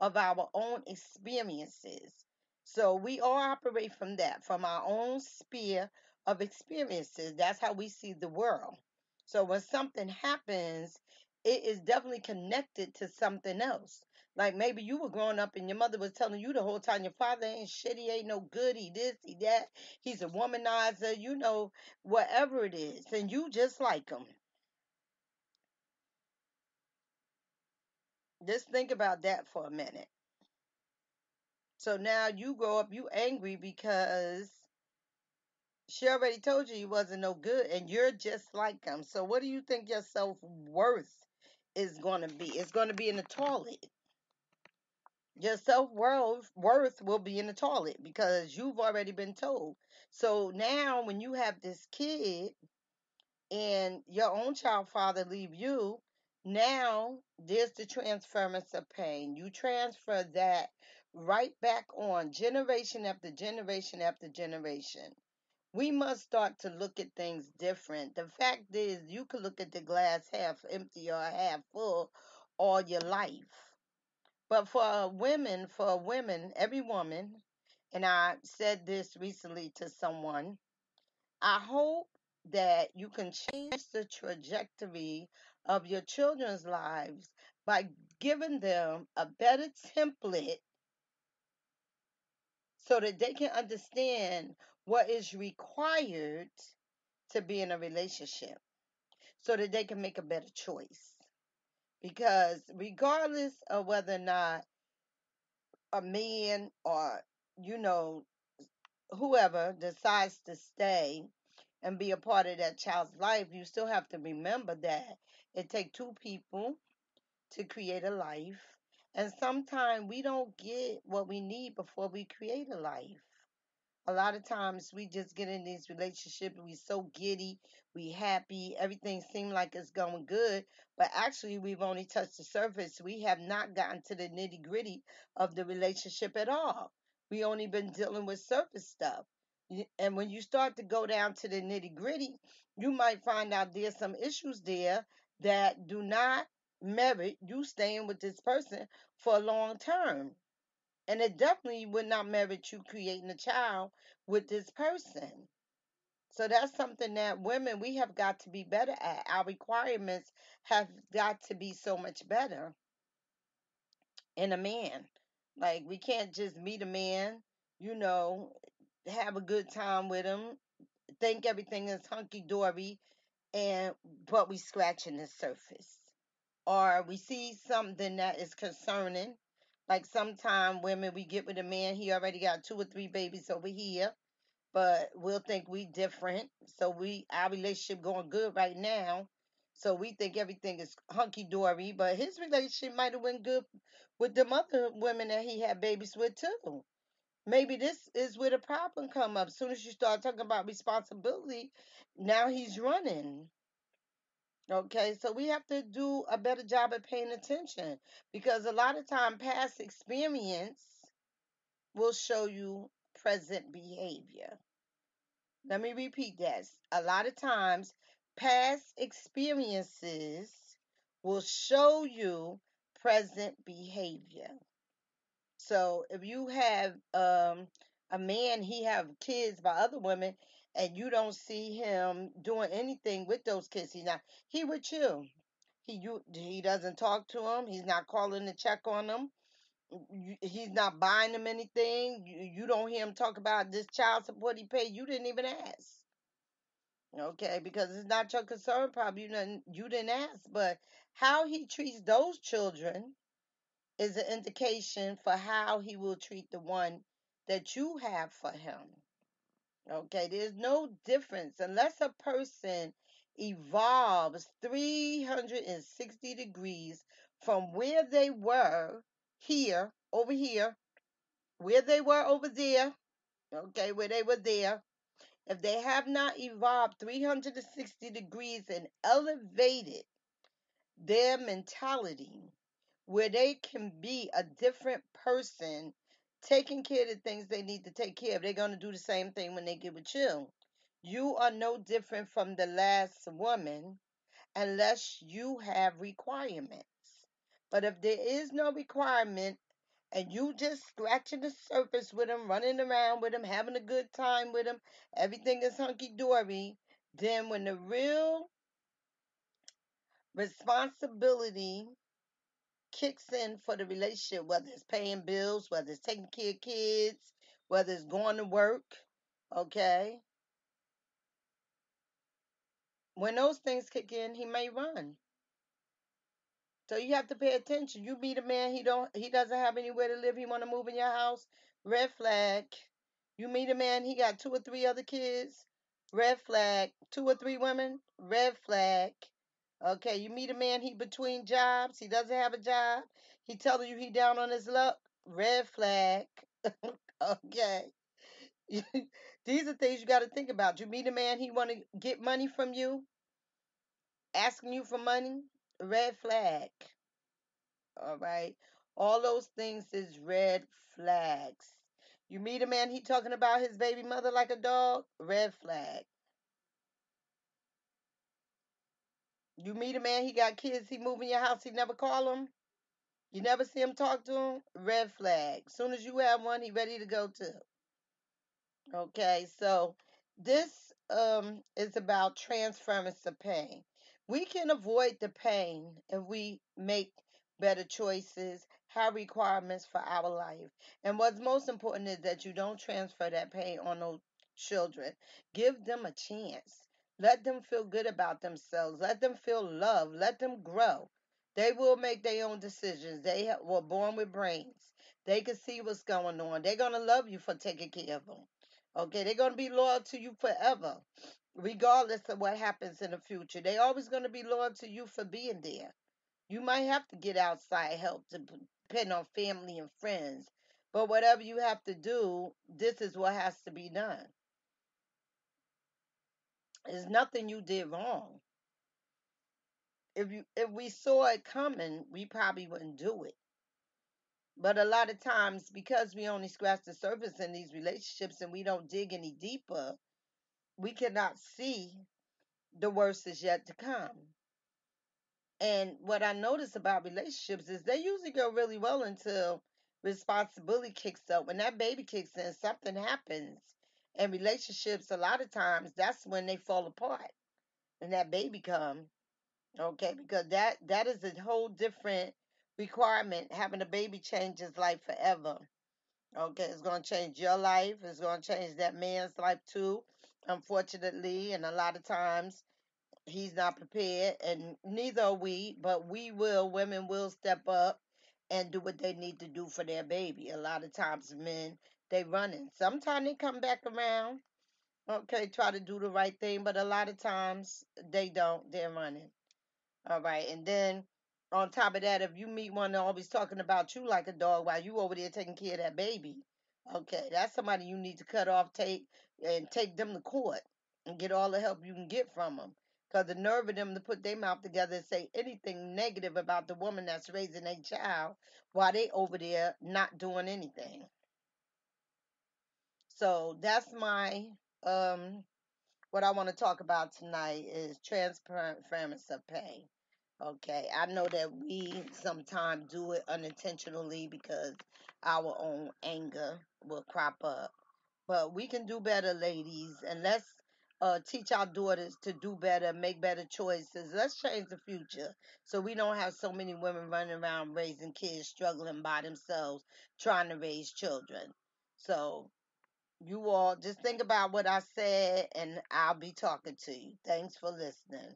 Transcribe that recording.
of our own experiences. So we all operate from that, from our own sphere of experiences. That's how we see the world. So when something happens, it is definitely connected to something else. Like maybe you were growing up and your mother was telling you the whole time your father ain't shit, he ain't no good, he this, he that, he's a womanizer, whatever it is, and you just like him. Just think about that for a minute. So now you grow up, you angry because she already told you he wasn't no good and you're just like him. So what do you think your self-worth is going to be? It's going to be in the toilet. Your self-worth will be in the toilet because you've already been told. So now when you have this kid and your own child father leave you, now there's the transference of pain. You transfer that right back on generation after generation after generation. We must start to look at things different. The fact is, you could look at the glass half empty or half full all your life. But for women, every woman, and I said this recently to someone, I hope that you can change the trajectory of your children's lives by giving them a better template so that they can understand what is required to be in a relationship so that they can make a better choice. Because regardless of whether or not a man or, you know, whoever decides to stay and be a part of that child's life, you still have to remember that it takes two people to create a life. And sometimes we don't get what we need before we create a life. A lot of times we just get in these relationships, we so giddy, we happy, everything seems like it's going good, but actually we've only touched the surface. We have not gotten to the nitty gritty of the relationship at all. We only been dealing with surface stuff. And when you start to go down to the nitty gritty, you might find out there's some issues there that do not merit you staying with this person for a long term. And it definitely would not merit you creating a child with this person. So that's something that women, we have got to be better at. Our requirements have got to be so much better in a man. Like, we can't just meet a man, you know, have a good time with him, think everything is hunky dory, but we scratching the surface. Or we see something that is concerning. Like sometimes women, we get with a man, he already got 2 or 3 babies over here, but we'll think we different. So our relationship going good right now. So we think everything is hunky dory, but his relationship might have went good with them other women that he had babies with too. Maybe this is where the problem come up. As soon as you start talking about responsibility, now he's running. Okay, so we have to do a better job at paying attention because a lot of time past experience will show you present behavior. Let me repeat that. A lot of times past experiences will show you present behavior. So if you have a man, he have kids by other women, and you don't see him doing anything with those kids, he with you. He doesn't talk to them. He's not calling to check on them. He's not buying them anything. You don't hear him talk about this child support he paid. You didn't even ask. Okay, because it's not your concern. Probably you didn't ask, but how he treats those children is an indication for how he will treat the one that you have for him. Okay, there's no difference unless a person evolves 360 degrees from where they were over here, where they were over there, okay, where they were there. If they have not evolved 360 degrees and elevated their mentality, where they can be a different person, taking care of the things they need to take care of. They're going to do the same thing when they get with you. You are no different from the last woman unless you have requirements. But if there is no requirement and you just scratching the surface with them, running around with them, having a good time with them, everything is hunky dory, then when the real responsibility kicks in for the relationship, whether it's paying bills, whether it's taking care of kids, whether it's going to work, okay? When those things kick in, he may run. So you have to pay attention. You meet a man, he doesn't have anywhere to live, he wanna move in your house, red flag. You meet a man, he got two or three other kids, red flag. Two or three women, red flag. Okay, you meet a man, he between jobs, he doesn't have a job, he telling you he down on his luck, red flag. Okay. These are things you got to think about. You meet a man, he want to get money from you, asking you for money, red flag. All right. All those things is red flags. You meet a man, he talking about his baby mother like a dog, red flag. You meet a man, he got kids, he moving your house, he never call them. You never see him talk to him, red flag. Soon as you have one, he ready to go too. Okay, so this is about transference of pain. We can avoid the pain if we make better choices, have requirements for our life. And what's most important is that you don't transfer that pain on those children. Give them a chance. Let them feel good about themselves. Let them feel loved. Let them grow. They will make their own decisions. Were born with brains. They can see what's going on. They're going to love you for taking care of them. Okay, they're going to be loyal to you forever, regardless of what happens in the future. They're always going to be loyal to you for being there. You might have to get outside help to depend on family and friends, but whatever you have to do, this is what has to be done. There's nothing you did wrong. If we saw it coming, we probably wouldn't do it. But a lot of times, because we only scratch the surface in these relationships and we don't dig any deeper, we cannot see the worst is yet to come. And what I notice about relationships is they usually go really well until responsibility kicks up. When that baby kicks in, something happens. And relationships, a lot of times, that's when they fall apart. And that baby come, okay, because that is a whole different requirement. Having a baby changes life forever. Okay, it's going to change your life. It's going to change that man's life too, unfortunately. And a lot of times, he's not prepared, and neither are we, but women will step up and do what they need to do for their baby. A lot of times, men, they running. Sometimes they come back around, okay, try to do the right thing, but a lot of times they don't. They're running. All right. And then on top of that, if you meet one that always talking about you like a dog while you over there taking care of that baby, okay, that's somebody you need to cut off, take them to court and get all the help you can get from them. Because the nerve of them to put their mouth together and say anything negative about the woman that's raising a child while they over there not doing anything. So that's my what I want to talk about tonight is transference of pain. Okay, I know that we sometimes do it unintentionally because our own anger will crop up. But we can do better, ladies, and let's teach our daughters to do better, make better choices. Let's change the future so we don't have so many women running around raising kids, struggling by themselves, trying to raise children. So you all just think about what I said, and I'll be talking to you. Thanks for listening.